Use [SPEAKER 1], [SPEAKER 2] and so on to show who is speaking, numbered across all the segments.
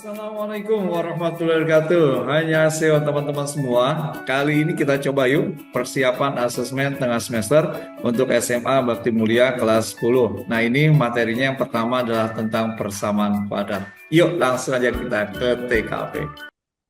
[SPEAKER 1] Assalamualaikum warahmatullahi wabarakatuh. Annyeonghaseyo teman-teman semua. Kali ini kita coba yuk persiapan asesmen tengah semester untuk SMA Bakti Mulia kelas 10. Nah, ini materinya yang pertama adalah tentang persamaan kuadrat. Yuk langsung aja kita ke TKP.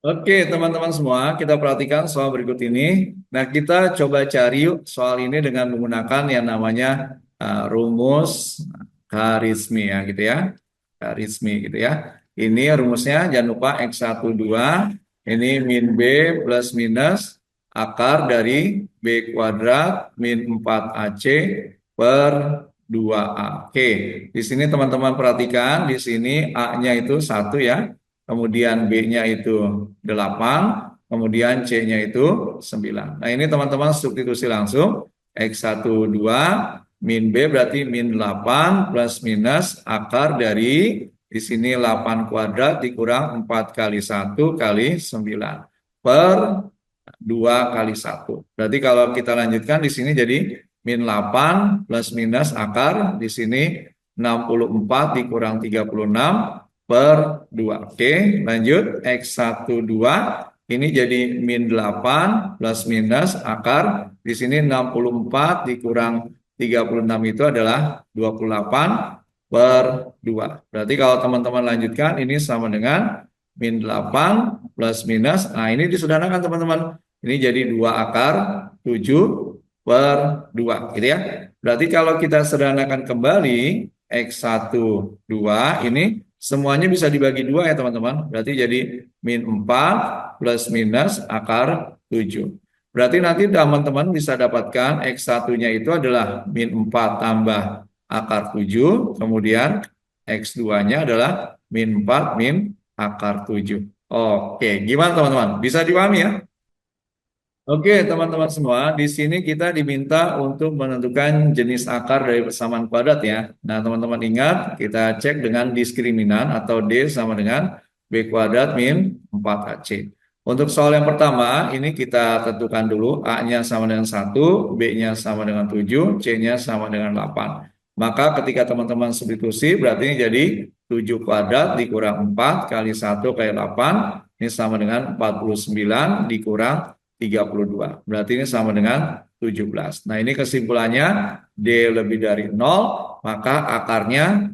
[SPEAKER 1] Oke teman-teman semua, kita perhatikan soal berikut ini. Nah, kita coba cari yuk soal ini dengan menggunakan yang namanya rumus Kharizmi ya gitu ya. Kharizmi gitu ya. Ini rumusnya jangan lupa X1 2, ini min B plus minus akar dari B kuadrat min 4AC per 2A. Oke, di sini teman-teman perhatikan, di sini A-nya itu 1 ya, kemudian B-nya itu 8, kemudian C-nya itu 9. Nah ini teman-teman substitusi langsung, X1 2, min B berarti min 8 plus minus akar dari di sini 8 kuadrat dikurang 4 kali 1 kali 9 per 2 kali 1. Berarti kalau kita lanjutkan di sini jadi min 8 plus minus akar di sini 64 dikurang 36 per 2. Oke, lanjut X1 2 ini jadi min 8 plus minus akar di sini 64 dikurang 36 itu adalah 28 per 2. Berarti kalau teman-teman lanjutkan ini sama dengan min 8 plus minus. Nah, ini disederhanakan teman-teman. Ini jadi 2 akar 7 per 2 gitu ya. Berarti kalau kita sederhanakan kembali X1 2 ini semuanya bisa dibagi 2 ya teman-teman. Berarti jadi min 4 plus minus akar 7. Berarti nanti teman-teman bisa dapatkan X1-nya itu adalah min 4 tambah akar 7, kemudian X2-nya adalah min 4 min akar 7. Oke, gimana teman-teman? Bisa dipahami ya? Oke, teman-teman semua, di sini kita diminta untuk menentukan jenis akar dari persamaan kuadrat ya. Nah, teman-teman ingat, kita cek dengan diskriminan atau D sama dengan B kuadrat min 4AC. Untuk soal yang pertama, ini kita tentukan dulu, A-nya sama dengan 1, B-nya sama dengan 7, C-nya sama dengan 8. Maka ketika teman-teman substitusi, berarti ini jadi 7 kuadrat dikurang 4 kali 1 kali 8, ini sama dengan 49 dikurang 32. Berarti ini sama dengan 17. Nah, ini kesimpulannya D lebih dari 0, maka akarnya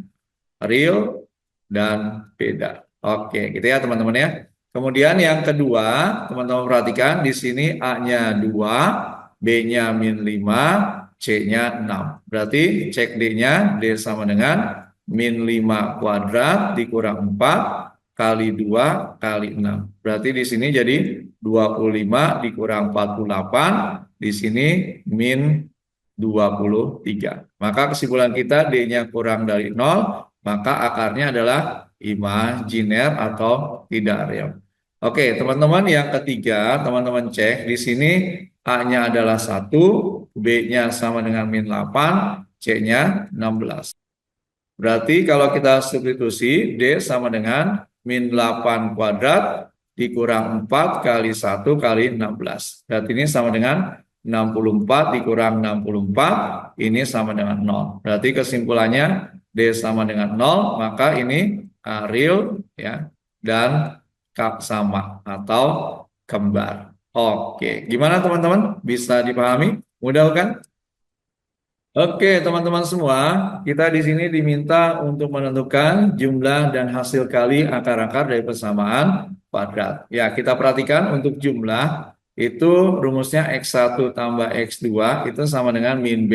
[SPEAKER 1] real dan beda. Oke, gitu ya teman-teman ya. Kemudian yang kedua, teman-teman perhatikan di sini A-nya 2, B-nya min 5, C-nya 6. Berarti cek D-nya, D sama dengan min 5 kuadrat dikurang 4 kali 2 kali 6. Berarti di sini jadi 25 dikurang 48, di sini min 23. Maka kesimpulan kita D-nya kurang dari 0, maka akarnya adalah imajiner atau tidak real. Oke, teman-teman yang ketiga, teman-teman cek di sini A-nya adalah 1, B-nya sama dengan min 8, C-nya 16. Berarti kalau kita substitusi D sama dengan min 8 kuadrat dikurang 4 kali 1 kali 16. Berarti ini sama dengan 64 dikurang 64, ini sama dengan 0. Berarti kesimpulannya D sama dengan 0, maka ini real ya dan sama atau kembar. Oke, gimana teman-teman? Bisa dipahami? Mudah kan? Oke, teman-teman semua, kita di sini diminta untuk menentukan jumlah dan hasil kali akar-akar dari persamaan kuadrat. Ya, kita perhatikan untuk jumlah itu rumusnya X1 tambah X2 itu sama dengan min B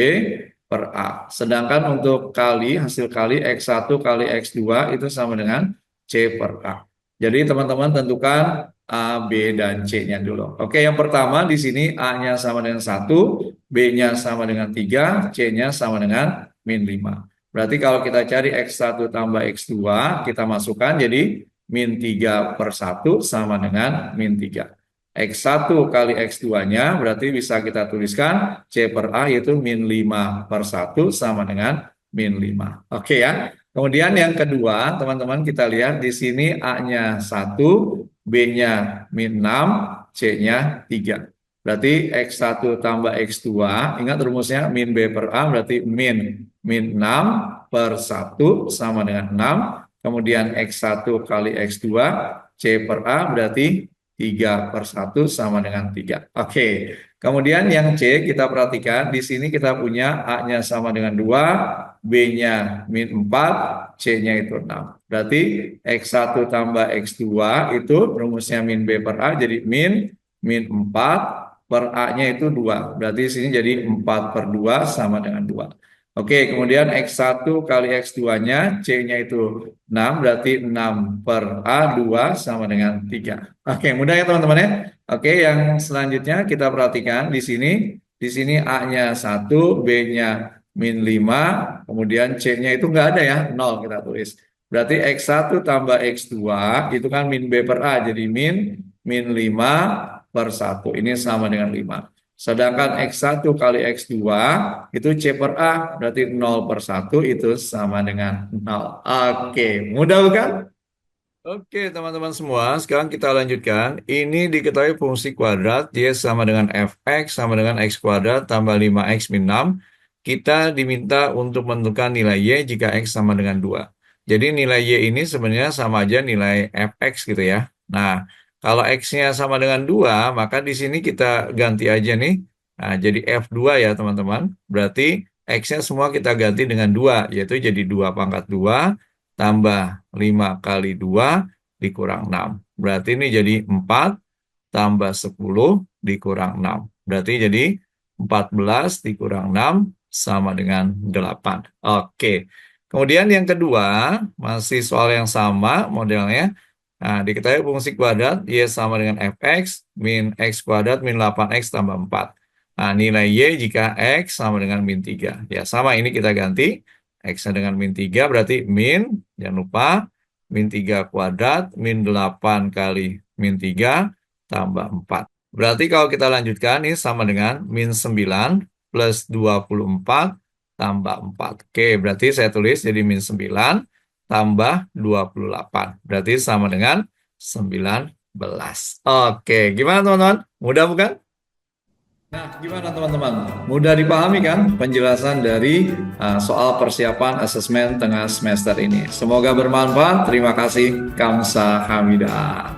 [SPEAKER 1] per A. Sedangkan untuk kali, hasil kali X1 kali X2 itu sama dengan C per A. Jadi teman-teman tentukan A, B, dan C-nya dulu. Oke, yang pertama di sini A-nya sama dengan 1, B-nya sama dengan 3, C-nya sama dengan min 5. Berarti kalau kita cari X1 tambah X2, kita masukkan jadi min 3 per 1 sama dengan min 3. X1 kali X2-nya berarti bisa kita tuliskan C per A yaitu min 5 per 1 sama dengan min 5. Oke ya. Kemudian yang kedua, teman-teman kita lihat di sini A-nya 1, B-nya min 6, C-nya 3. Berarti X1 tambah X2, ingat rumusnya min B per A berarti min 6 per 1 sama dengan 6, kemudian X1 kali X2, C per A berarti 3/1 sama dengan 3. Oke, kemudian yang C kita perhatikan, di sini kita punya A-nya sama dengan 2, B-nya min 4, C-nya itu 6. Berarti X1 tambah X2 itu rumusnya min B per A, jadi min 4 per A-nya itu 2. Berarti di sini jadi 4/2 sama dengan 2. Oke, kemudian X1 kali X2-nya, C-nya itu 6, berarti 6 per A, 2 sama dengan 3. Oke, mudah ya teman-teman ya. Oke, yang selanjutnya kita perhatikan di sini A-nya 1, B-nya min 5, kemudian C-nya itu nggak ada ya, 0 kita tulis. Berarti X1 tambah X2 itu kan min B per A, jadi min 5/1. Ini sama dengan 5. Sedangkan X1 kali X2 itu C per A, berarti 0/1 itu sama dengan 0. Oke, mudah bukan? Oke, teman-teman semua, sekarang kita lanjutkan. Ini diketahui fungsi kuadrat, Y sama dengan Fx sama dengan X kuadrat tambah 5X min 6. Kita diminta untuk menentukan nilai Y jika X sama dengan 2. Jadi nilai Y ini sebenarnya sama aja nilai Fx gitu ya. Nah, kalau X-nya sama dengan 2, maka di sini kita ganti aja nih. Nah, jadi F2 ya teman-teman. Berarti X-nya semua kita ganti dengan 2, yaitu jadi 2/2 tambah 5 kali 2 dikurang 6. Berarti ini jadi 4 tambah 10 dikurang 6. Berarti jadi 14 dikurang 6 sama dengan 8. Oke. Kemudian yang kedua, masih soal yang sama modelnya. Nah, diketahui fungsi kuadrat Y sama dengan Fx min X kuadrat min 8X tambah 4. Nah, nilai Y jika X sama dengan min 3. Ya, sama ini kita ganti. X-nya dengan min 3 berarti min, jangan lupa, min 3 kuadrat, min 8 kali min 3 tambah 4. Berarti kalau kita lanjutkan, ini sama dengan min 9 plus 24 tambah 4. Oke, berarti saya tulis jadi min 9 tambah 28. Berarti sama dengan 19. Oke, gimana teman-teman? Mudah bukan? Nah, gimana teman-teman? Mudah dipahami kan penjelasan dari soal persiapan asesmen tengah semester ini? Semoga bermanfaat. Terima kasih. Kamsahamnida.